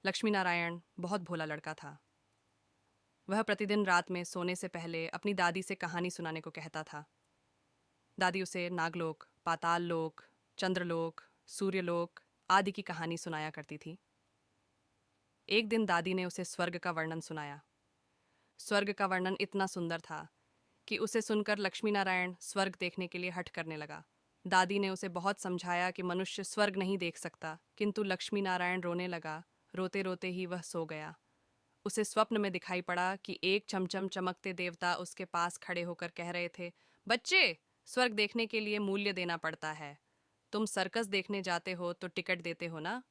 लक्ष्मी नारायण बहुत भोला लड़का था। वह प्रतिदिन रात में सोने से पहले अपनी दादी से कहानी सुनाने को कहता था। दादी उसे नागलोक, पाताल लोक, चंद्रलोक, सूर्यलोक आदि की कहानी सुनाया करती थी। एक दिन दादी ने उसे स्वर्ग का वर्णन सुनाया। स्वर्ग का वर्णन इतना सुंदर था कि उसे सुनकर लक्ष्मी नारायण स्वर्ग देखने के लिए हठ करने लगा। दादी ने उसे बहुत समझाया कि मनुष्य स्वर्ग नहीं देख सकता, किंतु लक्ष्मी नारायण रोने लगा। रोते रोते ही वह सो गया। उसे स्वप्न में दिखाई पड़ा कि एक चमचम चमकते देवता उसके पास खड़े होकर कह रहे थे, बच्चे, स्वर्ग देखने के लिए मूल्य देना पड़ता है। तुम सर्कस देखने जाते हो तो टिकट देते हो ना?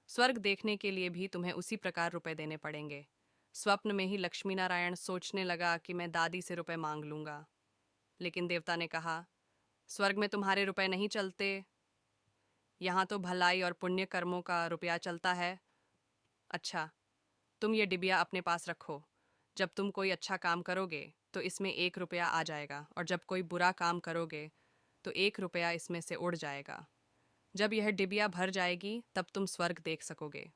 स्वर्ग देखने के लिए भी तुम्हें उसी प्रकार रुपए देने पड़ेंगे। स्वप्न में ही लक्ष्मी नारायण सोचने लगा कि मैं दादी से रुपए मांग लूंगा। लेकिन देवता ने कहा, स्वर्ग में तुम्हारे रुपए नहीं चलते। यहाँ तो भलाई और पुण्य कर्मों का रुपया चलता है। अच्छा, तुम ये डिबिया अपने पास रखो। जब तुम कोई अच्छा काम करोगे तो इसमें 1 रुपया आ जाएगा, और जब कोई बुरा काम करोगे तो 1 रुपया इसमें से उड़ जाएगा। जब यह डिबिया भर जाएगी तब तुम स्वर्ग देख सकोगे।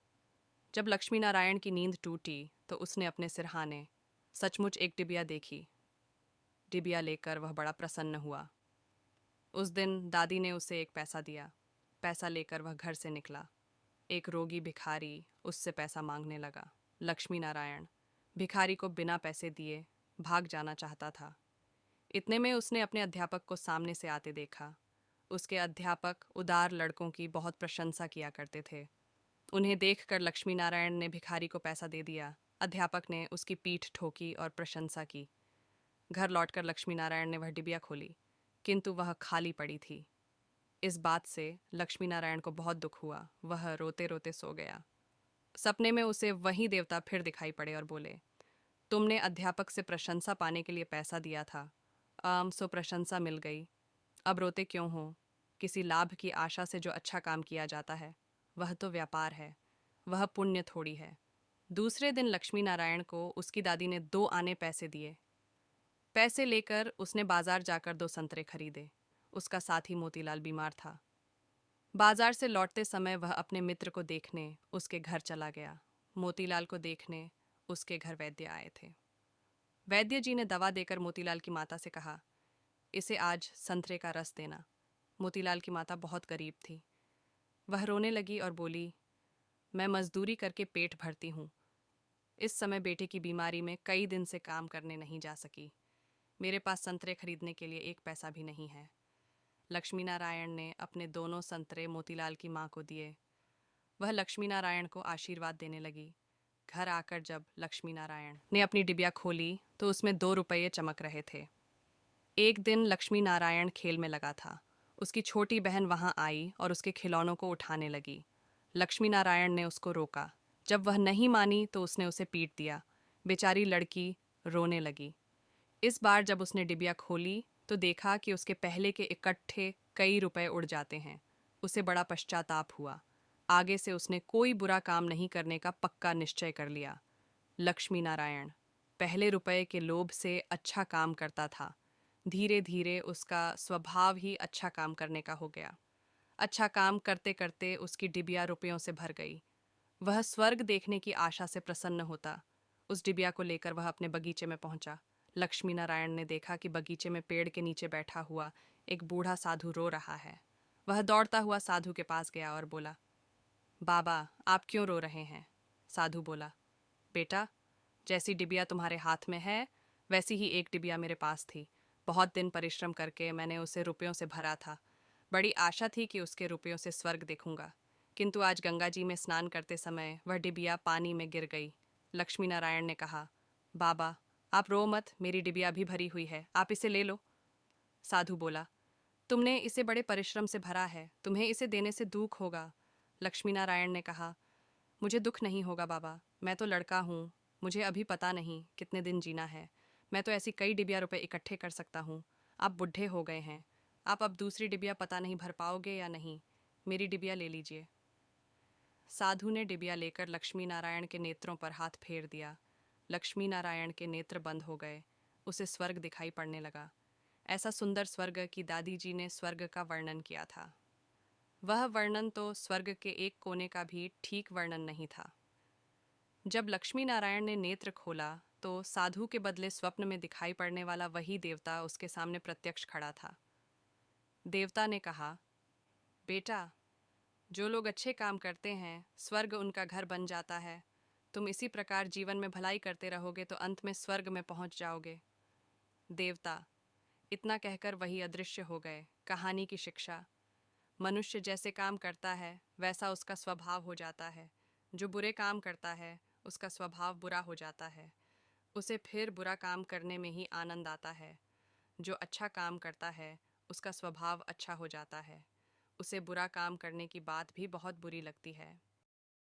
जब लक्ष्मी नारायण की नींद टूटी तो उसने अपने सिरहाने सचमुच एक डिबिया देखी। डिबिया लेकर वह बड़ा प्रसन्न हुआ। उस दिन दादी ने उसे एक पैसा दिया। पैसा लेकर वह घर से निकला। एक रोगी भिखारी उससे पैसा मांगने लगा। लक्ष्मी नारायण भिखारी को बिना पैसे दिए भाग जाना चाहता था। इतने में उसने अपने अध्यापक को सामने से आते देखा। उसके अध्यापक उदार लड़कों की बहुत प्रशंसा किया करते थे। उन्हें देखकर लक्ष्मी नारायण ने भिखारी को पैसा दे दिया। अध्यापक ने उसकी पीठ ठोकी और प्रशंसा की। घर लौटकर लक्ष्मी नारायण ने वह डिबिया खोली, किंतु वह खाली पड़ी थी। इस बात से लक्ष्मी नारायण को बहुत दुख हुआ। वह रोते रोते सो गया। सपने में उसे वही देवता फिर दिखाई पड़े और बोले, तुमने अध्यापक से प्रशंसा पाने के लिए पैसा दिया था। सो प्रशंसा मिल गई। अब रोते क्यों हो? किसी लाभ की आशा से जो अच्छा काम किया जाता है वह तो व्यापार है, वह पुण्य थोड़ी है। दूसरे दिन लक्ष्मी नारायण को उसकी दादी ने 2 आने पैसे दिए। पैसे लेकर उसने बाजार जाकर 2 संतरे खरीदे। उसका साथी मोतीलाल बीमार था। बाजार से लौटते समय वह अपने मित्र को देखने उसके घर चला गया। मोतीलाल को देखने उसके घर वैद्य आए थे। वैद्य जी ने दवा देकर मोतीलाल की माता से कहा, इसे आज संतरे का रस देना। मोतीलाल की माता बहुत गरीब थी। वह रोने लगी और बोली, मैं मजदूरी करके पेट भरती हूँ। इस समय बेटे की बीमारी में कई दिन से काम करने नहीं जा सकी। मेरे पास संतरे खरीदने के लिए 1 पैसा भी नहीं है। लक्ष्मी नारायण ने अपने दोनों संतरे मोतीलाल की माँ को दिए। वह लक्ष्मी नारायण को आशीर्वाद देने लगी। घर आकर जब लक्ष्मी नारायण ने अपनी डिबिया खोली तो उसमें 2 रुपये चमक रहे थे। एक दिन लक्ष्मी नारायण खेल में लगा था। उसकी छोटी बहन वहां आई और उसके खिलौनों को उठाने लगी। लक्ष्मी नारायण ने उसको रोका। जब वह नहीं मानी तो उसने उसे पीट दिया। बेचारी लड़की रोने लगी। इस बार जब उसने डिबिया खोली तो देखा कि उसके पहले के इकट्ठे कई रुपए उड़ जाते हैं। उसे बड़ा पश्चाताप हुआ। आगे से उसने कोई बुरा काम नहीं करने का पक्का निश्चय कर लिया। लक्ष्मी नारायण पहले रुपए के लोभ से अच्छा काम करता था। धीरे धीरे उसका स्वभाव ही अच्छा काम करने का हो गया। अच्छा काम करते करते उसकी डिबिया रुपयों से भर गई। वह स्वर्ग देखने की आशा से प्रसन्न होता। उस डिबिया को लेकर वह अपने बगीचे में पहुंचा। लक्ष्मी नारायण ने देखा कि बगीचे में पेड़ के नीचे बैठा हुआ एक बूढ़ा साधु रो रहा है। वह दौड़ता हुआ साधु के पास गया और बोला, बाबा, आप क्यों रो रहे हैं? साधु बोला, बेटा, जैसी डिबिया तुम्हारे हाथ में है वैसी ही एक डिबिया मेरे पास थी। बहुत दिन परिश्रम करके मैंने उसे रुपयों से भरा था। बड़ी आशा थी कि उसके रुपयों से स्वर्ग देखूंगा, किंतु आज गंगा जी में स्नान करते समय वह डिबिया पानी में गिर गई। लक्ष्मी नारायण ने कहा, बाबा, आप रो मत, मेरी डिबिया भी भरी हुई है, आप इसे ले लो। साधु बोला, तुमने इसे बड़े परिश्रम से भरा है, तुम्हें इसे देने से दुख होगा। लक्ष्मी नारायण ने कहा, मुझे दुख नहीं होगा बाबा, मैं तो लड़का हूँ, मुझे अभी पता नहीं कितने दिन जीना है। मैं तो ऐसी कई डिबिया रुपए इकट्ठे कर सकता हूँ। आप बुढ़े हो गए हैं, आप अब दूसरी डिबिया पता नहीं भर पाओगे या नहीं। मेरी डिबिया ले लीजिए। साधु ने डिबिया लेकर लक्ष्मी नारायण के नेत्रों पर हाथ फेर दिया। लक्ष्मी नारायण के नेत्र बंद हो गए। उसे स्वर्ग दिखाई पड़ने लगा। ऐसा सुंदर स्वर्ग कि दादी जी ने स्वर्ग का वर्णन किया था। वह वर्णन तो स्वर्ग के एक कोने का भी ठीक वर्णन नहीं था। जब लक्ष्मी नारायण ने नेत्र खोला तो साधु के बदले स्वप्न में दिखाई पड़ने वाला वही देवता उसके सामने प्रत्यक्ष खड़ा था। देवता ने कहा, बेटा, जो लोग अच्छे काम करते हैं स्वर्ग उनका घर बन जाता है। तुम इसी प्रकार जीवन में भलाई करते रहोगे तो अंत में स्वर्ग में पहुंच जाओगे। देवता इतना कहकर वही अदृश्य हो गए। कहानी की शिक्षा: मनुष्य जैसे काम करता है वैसा उसका स्वभाव हो जाता है। जो बुरे काम करता है उसका स्वभाव बुरा हो जाता है। उसे फिर बुरा काम करने में ही आनंद आता है। जो अच्छा काम करता है उसका स्वभाव अच्छा हो जाता है। उसे बुरा काम करने की बात भी बहुत बुरी लगती है।